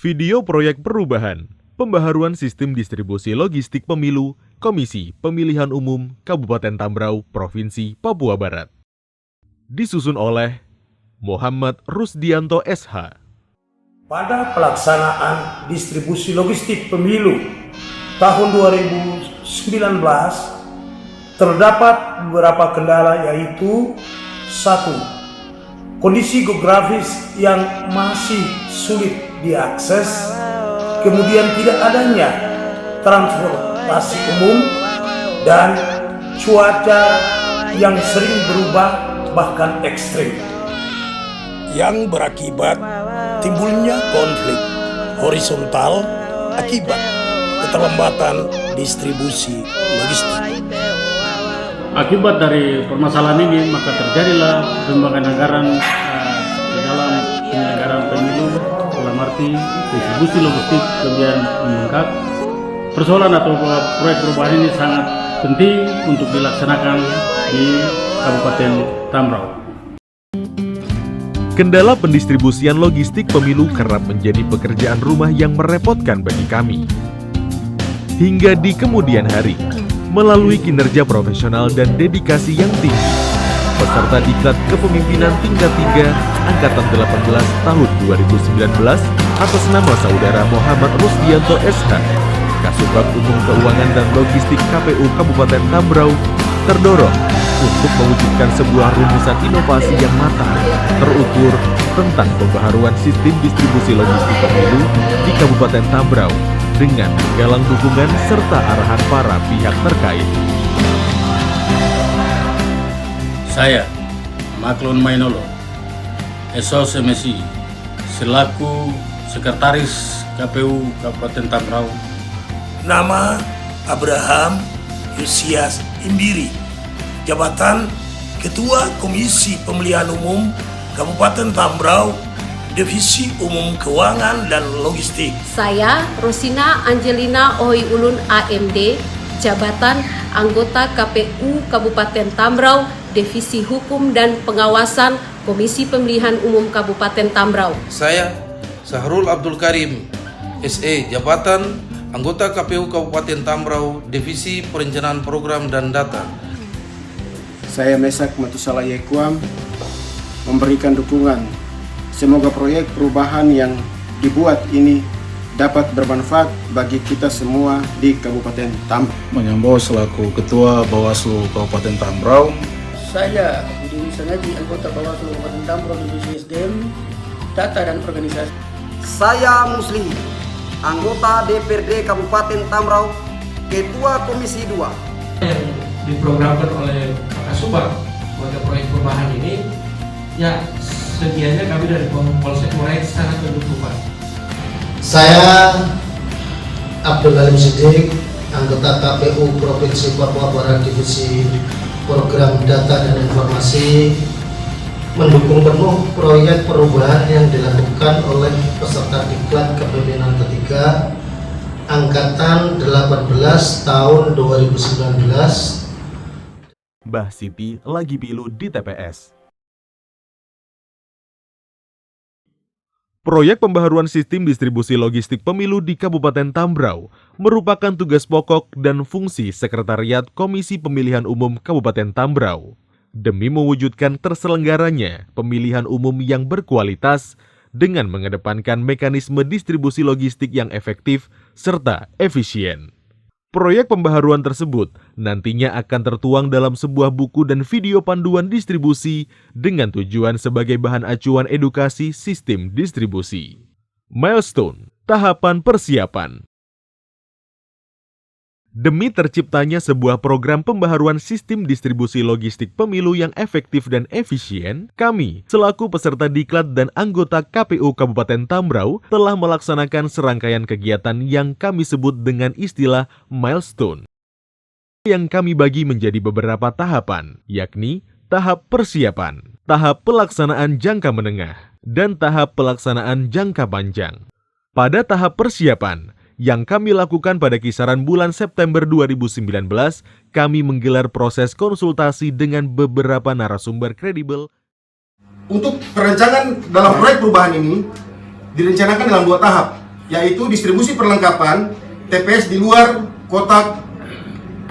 Video proyek perubahan, pembaharuan sistem distribusi logistik pemilu, Komisi Pemilihan Umum Kabupaten Tambrau, Provinsi Papua Barat. Disusun oleh Muhammad Rusdianto SH. Pada pelaksanaan distribusi logistik pemilu tahun 2019, terdapat beberapa kendala, yaitu 1. Kondisi geografis yang masih sulit diakses, kemudian tidak adanya transportasi umum, dan cuaca yang sering berubah bahkan ekstrim, yang berakibat timbulnya konflik horizontal akibat keterlambatan distribusi logistik. Akibat dari permasalahan ini, maka terjadilah pembagian anggaran di dalam penyelenggaraan pemilu, dalam arti distribusi logistik kemudian membengkak. Persoalan atau proyek perubahan ini sangat penting untuk dilaksanakan di Kabupaten Tambrau. Kendala pendistribusian logistik pemilu kerap menjadi pekerjaan rumah yang merepotkan bagi kami. Hingga di kemudian hari, melalui kinerja profesional dan dedikasi yang tinggi, peserta diklat kepemimpinan tingkat 3 Angkatan 18 tahun 2019 atas nama Saudara Muhammad Rusdianto SH, Kasubag Umum Keuangan dan Logistik KPU Kabupaten Tambrau, terdorong untuk mewujudkan sebuah rumusan inovasi yang matang, terukur tentang pembaharuan sistem distribusi logistik pemilu di Kabupaten Tambrau dengan menggalang dukungan serta arahan para pihak terkait. Saya, Maklun Mainolo, SOSMSI, selaku Sekretaris KPU Kabupaten Tambrau. Nama Abraham Yusias Imbiri, jabatan Ketua Komisi Pemilihan Umum Kabupaten Tambrau, Divisi Umum Keuangan dan Logistik. Saya Rosina Angelina Ohi Ulun AMD, jabatan anggota KPU Kabupaten Tambrau, Divisi Hukum dan Pengawasan Komisi Pemilihan Umum Kabupaten Tambrau. Saya Sahrul Abdul Karim, SE, jabatan anggota KPU Kabupaten Tambrau, Divisi Perencanaan Program dan Data. Saya Mesak Matusala Yekuam, memberikan dukungan. Semoga proyek perubahan yang dibuat ini dapat bermanfaat bagi kita semua di Kabupaten Tambrau. Menyambut selaku Ketua Bawaslu Kabupaten Tambrau. Saya Budi Sanaji, anggota Bawaslu Kabupaten Tambrau, Divisi SDM, Data dan Organisasi. Saya Muslim, anggota DPRD Kabupaten Tambrau, Ketua Komisi 2. Yang diprogramkan oleh Pak Kasubag pada proyek perubahan ini, ya sedianya kami dari Polsek Murai sangat mendukung, Pak. Saya Abdul Halim Siddiq, anggota KPU Provinsi Papua Barat, Divisi Program Data dan Informasi, mendukung penuh proyek perubahan yang dilakukan oleh peserta diklat kepemimpinan ketiga Angkatan 18 tahun 2019. Mbah Siti lagi pilu di TPS. Proyek pembaharuan sistem distribusi logistik pemilu di Kabupaten Tambrau merupakan tugas pokok dan fungsi Sekretariat Komisi Pemilihan Umum Kabupaten Tambrau demi mewujudkan terselenggaranya pemilihan umum yang berkualitas dengan mengedepankan mekanisme distribusi logistik yang efektif serta efisien. Proyek pembaharuan tersebut nantinya akan tertuang dalam sebuah buku dan video panduan distribusi dengan tujuan sebagai bahan acuan edukasi sistem distribusi. Milestone, tahapan persiapan. Demi terciptanya sebuah program pembaharuan sistem distribusi logistik pemilu yang efektif dan efisien, kami, selaku peserta diklat dan anggota KPU Kabupaten Tambrau, telah melaksanakan serangkaian kegiatan yang kami sebut dengan istilah milestone, yang kami bagi menjadi beberapa tahapan, yakni tahap persiapan, tahap pelaksanaan jangka menengah, dan tahap pelaksanaan jangka panjang. Pada tahap persiapan, yang kami lakukan pada kisaran bulan September 2019, kami menggelar proses konsultasi dengan beberapa narasumber kredibel. Untuk perencanaan dalam proyek perubahan ini direncanakan dalam 2 tahap. yaitu distribusi perlengkapan TPS di luar kotak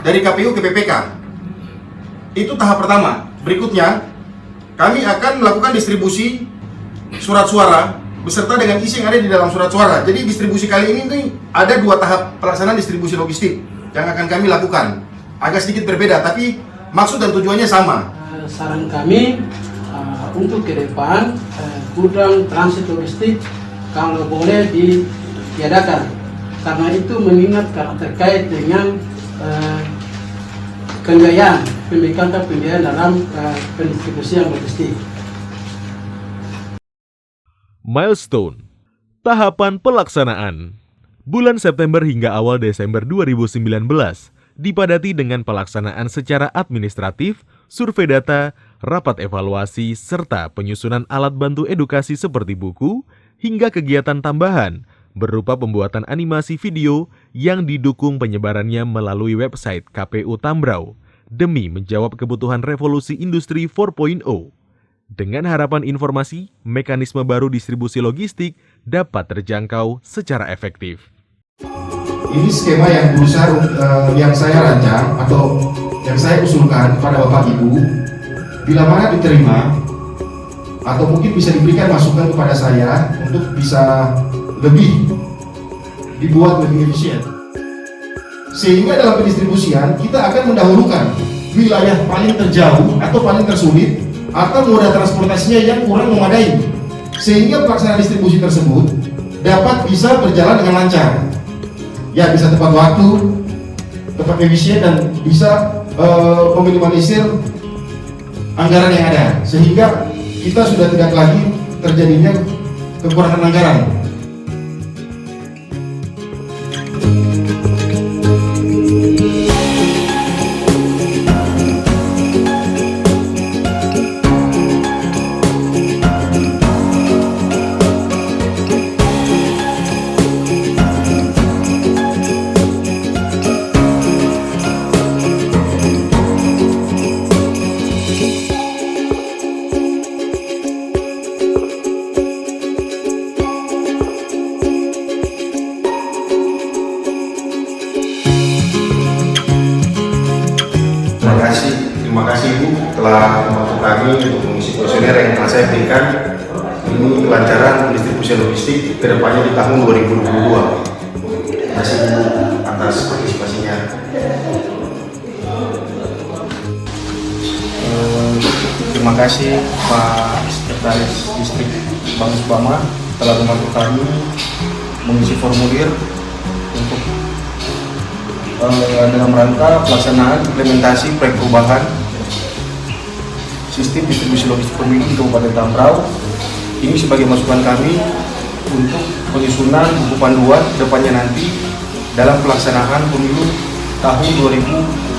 dari KPU ke PPK. Itu tahap pertama. Berikutnya, kami akan melakukan distribusi surat suara beserta dengan isi yang ada di dalam surat suara. Jadi distribusi kali ini nih ada 2 tahap pelaksanaan distribusi logistik yang akan kami lakukan. Agak sedikit berbeda, tapi maksud dan tujuannya sama. Saran kami untuk ke depan gudang transit logistik kalau boleh ditiadakan, karena itu mengingat terkait dengan pembiayaan dalam pendistribusian logistik. Milestone, tahapan pelaksanaan. Bulan September hingga awal Desember 2019 dipadati dengan pelaksanaan secara administratif, survei data, rapat evaluasi, serta penyusunan alat bantu edukasi seperti buku, hingga kegiatan tambahan berupa pembuatan animasi video yang didukung penyebarannya melalui website KPU Tambrau demi menjawab kebutuhan revolusi industri 4.0. Dengan harapan informasi, mekanisme baru distribusi logistik dapat terjangkau secara efektif. Ini skema yang berusaha yang saya rancang atau yang saya usulkan kepada Bapak Ibu, bila mana diterima atau mungkin bisa diberikan masukan kepada saya untuk bisa dibuat lebih efisien. Sehingga dalam pendistribusian kita akan mendahulukan wilayah paling terjauh atau paling tersulit atau moda transportasinya yang kurang memadai, sehingga pelaksanaan distribusi tersebut dapat bisa berjalan dengan lancar. Ya, bisa tepat waktu, tepat efisien, dan bisa meminimalisir anggaran yang ada, sehingga kita sudah tidak lagi terjadinya kekurangan anggaran. Terima kasih Ibu telah membantu kami untuk mengisi kuesioner yang telah saya berikan. Ini kelancaran distribusi logistik ke depannya di tahun 2022. Terima kasih Ibu atas partisipasinya. Terima kasih Pak Sekretaris Distrik Bang Subama telah membantu kami mengisi formulir untuk dalam rangka pelaksanaan implementasi proyek perubahan sistem distribusi logistik pemilu di Kabupaten Tambrau. Ini sebagai masukan kami untuk penyusunan buku panduan depannya nanti dalam pelaksanaan pemilu tahun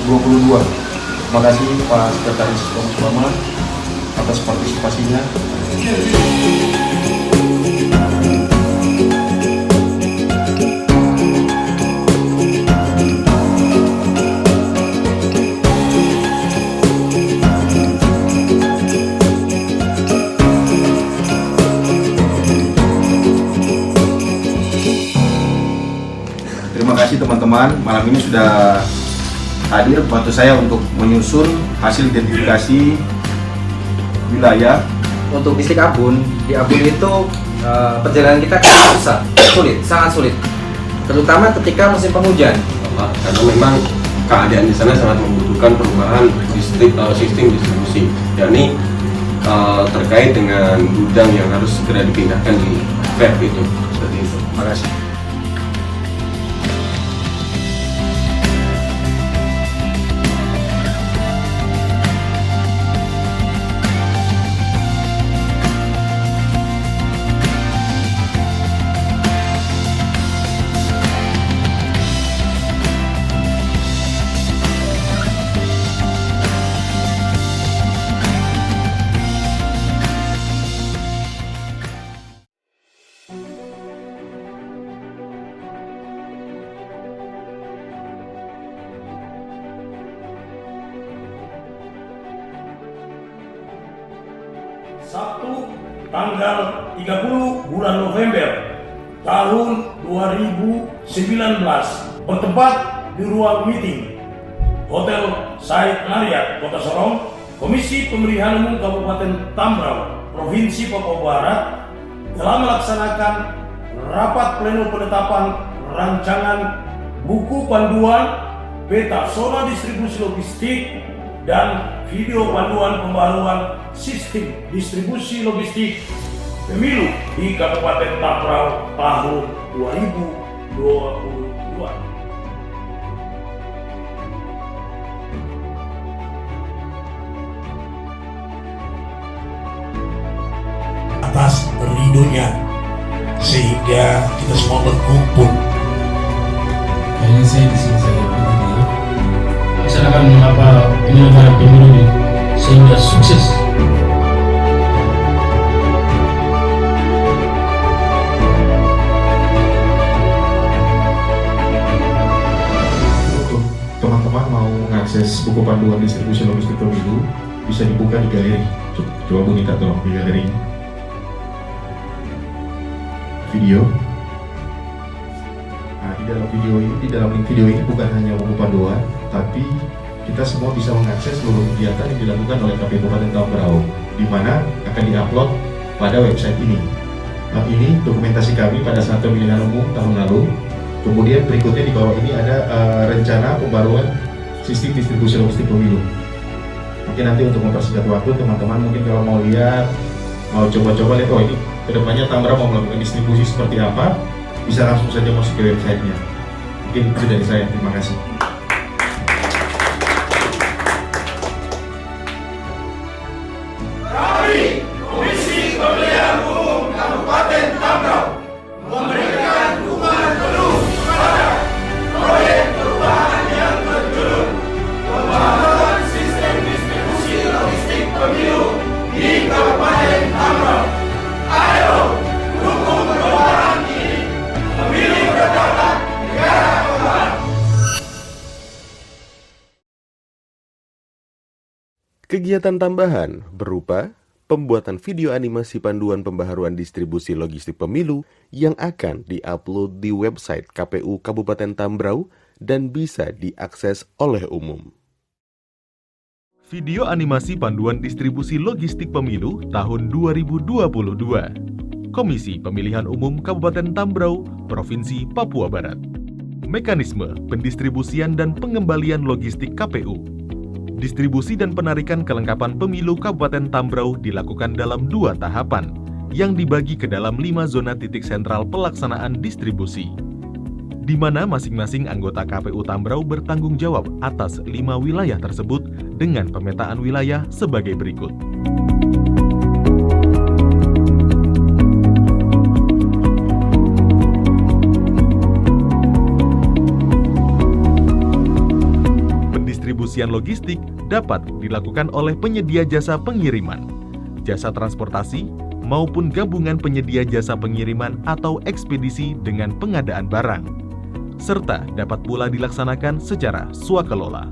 2022. Terima kasih Pak Sekretaris Bang Subama atas partisipasinya. Terima kasih teman-teman, malam ini sudah hadir bantu saya untuk menyusun hasil identifikasi wilayah. Untuk distrik Abun, di Abun itu perjalanan kita kan susah, sulit, sangat sulit, terutama ketika musim penghujan. Karena memang keadaan di sana sangat membutuhkan perubahan sistem distribusi, yakni terkait dengan gudang yang harus segera dipindahkan di PEP itu, seperti itu. Terima kasih. Sabtu tanggal 30 bulan November tahun 2019 bertempat di ruang meeting Hotel Said Marriott, Kota Sorong, Komisi Pemilihan Umum Kabupaten Tambrau, Provinsi Papua Barat telah melaksanakan rapat pleno penetapan rancangan buku panduan, peta zona distribusi logistik, dan video panduan pembaruan sistem distribusi logistik pemilu di Kabupaten Tambrau tahun 2022. Atas ridhonya sehingga kita semua berkumpul. Kayaknya saya di sini saya laksanakan mengapa penyelenggaraan pemilu ini sehingga sukses. Untuk teman-teman mau mengakses buku panduan distribusi logistik pemilu, bisa dibuka di galeri. Coba Bu Nita tolong di galerinya. Video. Nah, di dalam link video ini bukan hanya buku panduan, tapi kita semua bisa mengakses seluruh kegiatan yang dilakukan oleh KPU Kabupaten Tambrau, di mana akan diupload pada website ini. Nah, ini dokumentasi kami pada saat pemilihan umum tahun lalu. Kemudian berikutnya di bawah ini ada rencana pembaruan sistem distribusi logistik pemilu. Mungkin nanti untuk mempersingkat waktu, teman-teman mungkin kalau mau lihat, mau coba-coba lihat, oh ini kedepannya Tambrau mau melakukan distribusi seperti apa, bisa langsung saja masuk ke websitenya. Mungkin itu dari saya, terima kasih. Kami, Komisi Pemilihan Umum Kabupaten Tambrau, memberikan dukungan penuh kepada proyek perubahan yang berjudul Pembaharuan Sistem Distribusi Logistik Pemilu di Kabupaten Tambrau. Ayo, dukung perubahan ini. Pemilu berdaulat, negara kuat. Kegiatan tambahan berupa pembuatan video animasi panduan pembaharuan distribusi logistik pemilu yang akan diupload di website KPU Kabupaten Tambrau dan bisa diakses oleh umum. Video animasi panduan distribusi logistik pemilu tahun 2022. Komisi Pemilihan Umum Kabupaten Tambrau, Provinsi Papua Barat. Mekanisme pendistribusian dan pengembalian logistik KPU. Distribusi dan penarikan kelengkapan pemilu Kabupaten Tambrau dilakukan dalam 2 tahapan, yang dibagi ke dalam 5 zona titik sentral pelaksanaan distribusi, di mana masing-masing anggota KPU Tambrau bertanggung jawab atas 5 wilayah tersebut dengan pemetaan wilayah sebagai berikut. Pendistribusian logistik dapat dilakukan oleh penyedia jasa pengiriman, jasa transportasi, maupun gabungan penyedia jasa pengiriman atau ekspedisi dengan pengadaan barang, serta dapat pula dilaksanakan secara swakelola.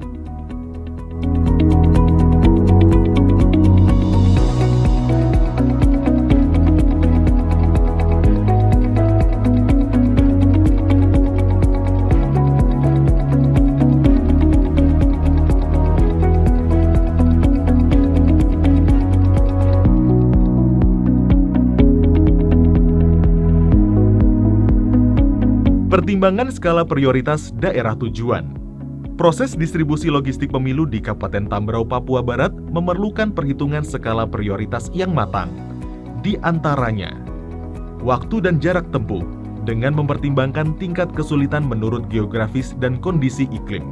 Pertimbangan skala prioritas daerah tujuan. Proses distribusi logistik pemilu di Kabupaten Tambrau, Papua Barat memerlukan perhitungan skala prioritas yang matang. Di antaranya, waktu dan jarak tempuh dengan mempertimbangkan tingkat kesulitan menurut geografis dan kondisi iklim,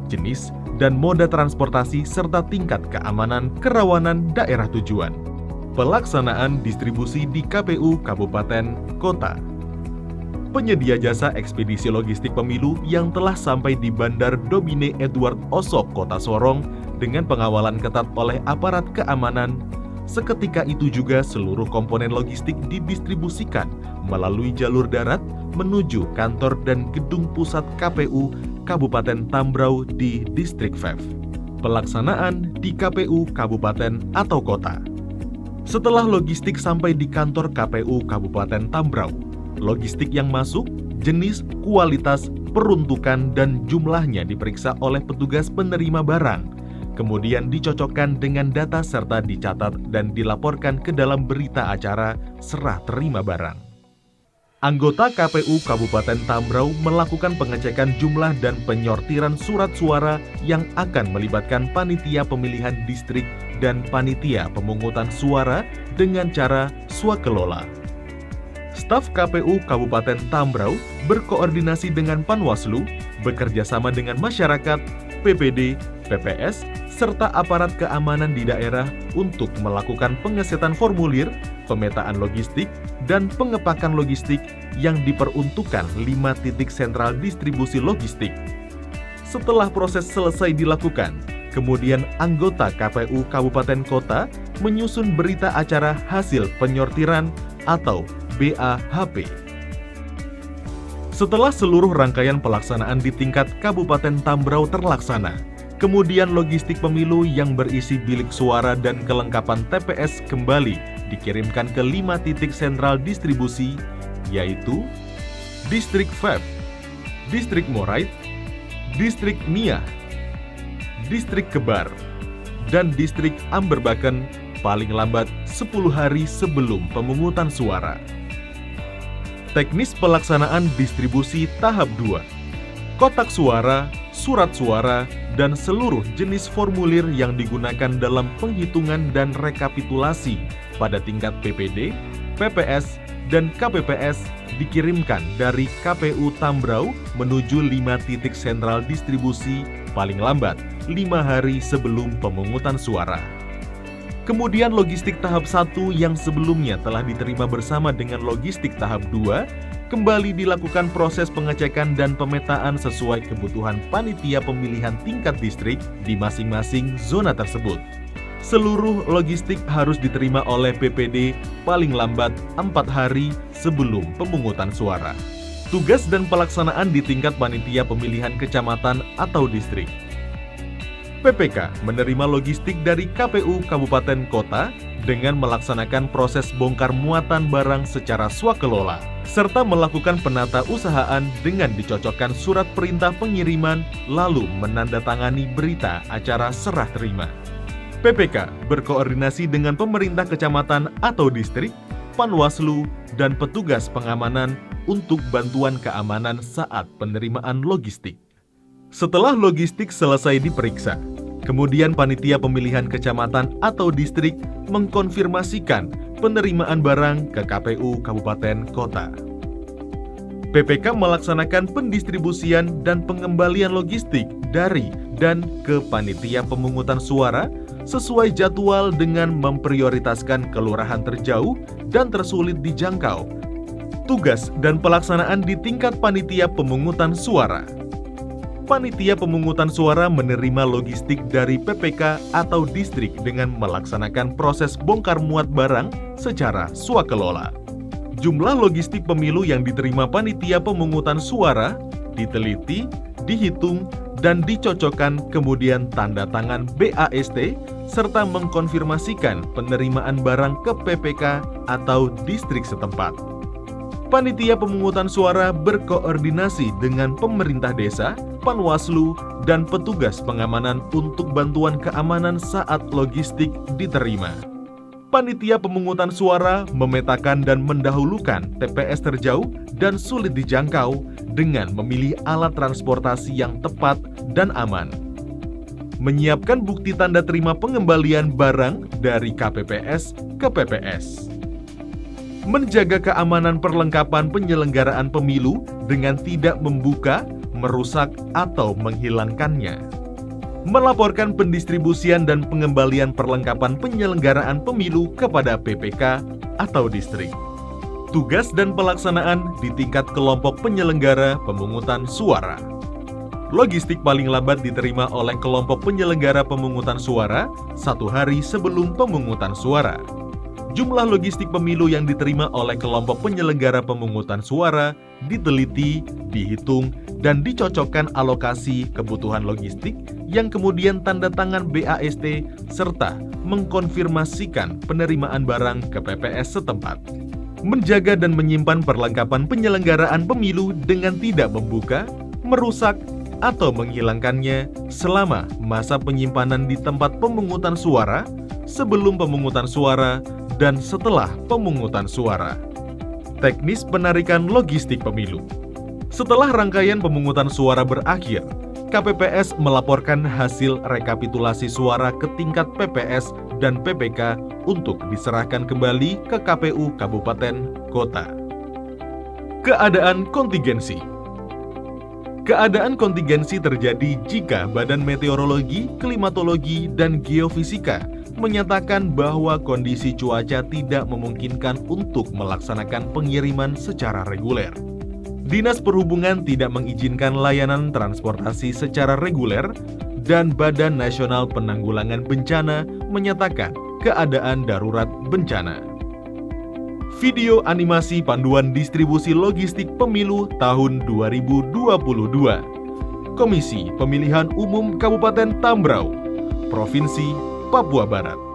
jenis dan moda transportasi serta tingkat keamanan kerawanan daerah tujuan. Pelaksanaan distribusi di KPU Kabupaten Kota. Penyedia jasa ekspedisi logistik pemilu yang telah sampai di Bandar Domine Edward Osok, Kota Sorong dengan pengawalan ketat oleh aparat keamanan. Seketika itu juga seluruh komponen logistik didistribusikan melalui jalur darat menuju kantor dan gedung pusat KPU Kabupaten Tambrau di Distrik Vev. Pelaksanaan di KPU Kabupaten atau Kota. Setelah logistik sampai di kantor KPU Kabupaten Tambrau, logistik yang masuk, jenis, kualitas, peruntukan, dan jumlahnya diperiksa oleh petugas penerima barang, kemudian dicocokkan dengan data serta dicatat dan dilaporkan ke dalam berita acara serah terima barang. Anggota KPU Kabupaten Tambrauw melakukan pengecekan jumlah dan penyortiran surat suara yang akan melibatkan panitia pemilihan distrik dan panitia pemungutan suara dengan cara swakelola. Staf KPU Kabupaten Tambrauw berkoordinasi dengan Panwaslu, bekerja sama dengan masyarakat, PPD, PPS, serta aparat keamanan di daerah untuk melakukan pengesetan formulir, pemetaan logistik, dan pengepakan logistik yang diperuntukkan 5 titik sentral distribusi logistik. Setelah proses selesai dilakukan, kemudian anggota KPU Kabupaten Kota menyusun berita acara hasil penyortiran atau BAHP. Setelah seluruh rangkaian pelaksanaan di tingkat Kabupaten Tambrauw terlaksana, kemudian logistik pemilu yang berisi bilik suara dan kelengkapan TPS kembali dikirimkan ke 5 titik sentral distribusi, yaitu Distrik Feb, Distrik Morait, Distrik Niah, Distrik Kebar, dan Distrik Amberbaken paling lambat 10 hari sebelum pemungutan suara. Teknis pelaksanaan distribusi tahap 2. Kotak suara, surat suara, dan seluruh jenis formulir yang digunakan dalam penghitungan dan rekapitulasi pada tingkat PPD, PPS, dan KPPS dikirimkan dari KPU Tambrauw menuju 5 titik sentral distribusi paling lambat 5 hari sebelum pemungutan suara. Kemudian logistik tahap 1 yang sebelumnya telah diterima bersama dengan logistik tahap 2 kembali dilakukan proses pengecekan dan pemetaan sesuai kebutuhan panitia pemilihan tingkat distrik di masing-masing zona tersebut. Seluruh logistik harus diterima oleh PPD paling lambat 4 hari sebelum pemungutan suara. Tugas dan pelaksanaan di tingkat panitia pemilihan kecamatan atau distrik. PPK menerima logistik dari KPU Kabupaten Kota dengan melaksanakan proses bongkar muatan barang secara swakelola, serta melakukan penata usahaan dengan dicocokkan surat perintah pengiriman lalu menandatangani berita acara serah terima. PPK berkoordinasi dengan pemerintah kecamatan atau distrik, Panwaslu, dan petugas pengamanan untuk bantuan keamanan saat penerimaan logistik. Setelah logistik selesai diperiksa, kemudian panitia pemilihan kecamatan atau distrik mengkonfirmasikan penerimaan barang ke KPU Kabupaten Kota. PPK melaksanakan pendistribusian dan pengembalian logistik dari dan ke panitia pemungutan suara sesuai jadwal dengan memprioritaskan kelurahan terjauh dan tersulit dijangkau. Tugas dan pelaksanaan di tingkat panitia pemungutan suara. Panitia pemungutan suara menerima logistik dari PPK atau distrik dengan melaksanakan proses bongkar muat barang secara swakelola. Jumlah logistik pemilu yang diterima panitia pemungutan suara diteliti, dihitung, dan dicocokkan kemudian tanda tangan BAST serta mengkonfirmasikan penerimaan barang ke PPK atau distrik setempat. Panitia pemungutan suara berkoordinasi dengan pemerintah desa, Panwaslu, dan petugas pengamanan untuk bantuan keamanan saat logistik diterima. Panitia pemungutan suara memetakan dan mendahulukan TPS terjauh dan sulit dijangkau dengan memilih alat transportasi yang tepat dan aman. Menyiapkan bukti tanda terima pengembalian barang dari KPPS ke PPS. Menjaga keamanan perlengkapan penyelenggaraan pemilu dengan tidak membuka, merusak, atau menghilangkannya. Melaporkan pendistribusian dan pengembalian perlengkapan penyelenggaraan pemilu kepada PPK atau distrik. Tugas dan pelaksanaan di tingkat kelompok penyelenggara pemungutan suara. Logistik paling lambat diterima oleh kelompok penyelenggara pemungutan suara 1 hari sebelum pemungutan suara. Jumlah logistik pemilu yang diterima oleh kelompok penyelenggara pemungutan suara diteliti, dihitung, dan dicocokkan alokasi kebutuhan logistik yang kemudian tanda tangan BAST serta mengkonfirmasikan penerimaan barang ke PPS setempat. menjaga dan menyimpan perlengkapan penyelenggaraan pemilu dengan tidak membuka, merusak, atau menghilangkannya selama masa penyimpanan di tempat pemungutan suara, sebelum pemungutan suara, dan setelah pemungutan suara. Teknis penarikan logistik pemilu. Setelah rangkaian pemungutan suara berakhir, KPPS melaporkan hasil rekapitulasi suara ke tingkat PPS dan PPK untuk diserahkan kembali ke KPU Kabupaten Kota. Keadaan kontingensi. Keadaan kontingensi terjadi jika Badan Meteorologi, Klimatologi, dan Geofisika menyatakan bahwa kondisi cuaca tidak memungkinkan untuk melaksanakan pengiriman secara reguler. Dinas Perhubungan tidak mengizinkan layanan transportasi secara reguler, dan Badan Nasional Penanggulangan Bencana menyatakan keadaan darurat bencana. Video animasi panduan distribusi logistik pemilu tahun 2022. Komisi Pemilihan Umum Kabupaten Tambrau, Provinsi Papua Barat.